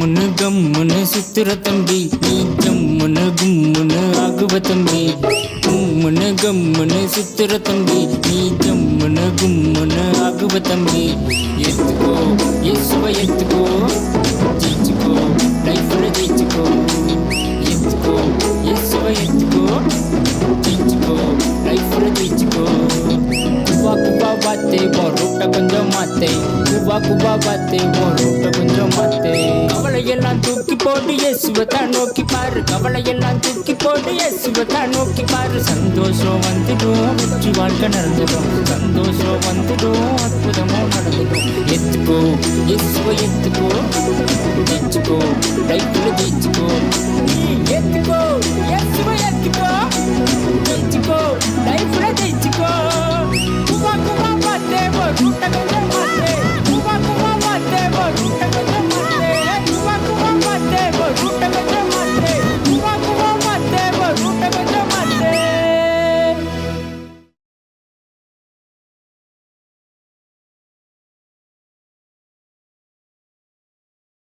ஜம்முன்னு கம்முன்னு சுத்துற தம்பி, நீ ஜம்முன்னு கும்முன்னு ஆகுவ தம்பி. கும்முன்னு கம்முன்னு சுத்துற தம்பி, நீ ஜம்முன்னு கும்முன்னு ஆகுவ தம்பி. ஏத்துக்கோ இயேசுவை ஏத்துக்கோ, ஜெயிச்சுக்கோ லைஃப்ல ஜெயிச்சுக்கோ. ஏத்துக்கோ இயேசுவை ஏத்துக்கோ, ஜெயிச்சுக்கோ லைஃப்ல ஜெயிச்சுக்கோ. குவா குவா பாத்தே உன் ரூட்ட கொஞ்சம் மாத்தே, குவா குவா பாத்தே உன் ரூட்ட கொஞ்சம் மாத்தே. கவலையெல்லாம் தூக்கி போட்டு இயேசுவை தான் நோக்கி பாரு, கவலையெல்லாம் தூக்கி போட்டு இயேசுவை தான் நோக்கி பாரு. சந்தோஷம் வந்துடும், வெற்றி வாழ்க்கை நடந்துடும், சந்தோஷம் வந்துடும், அற்புதமும் நடந்துடும். ஏத்துக்கோ இயேசுவை ஏத்துக்கோ, ஜெயிச்சுக்கோ லைஃப்ல ஜெயிச்சுக்கோ. நீ ஏத்துக்கோ இயேசுவை ஏத்துக்கோ, ஜெயிச்சுக்கோ லைஃப்ல ஜெயிச்சுக்கோ. குவா குவா பாத்தே உன் ரூட்ட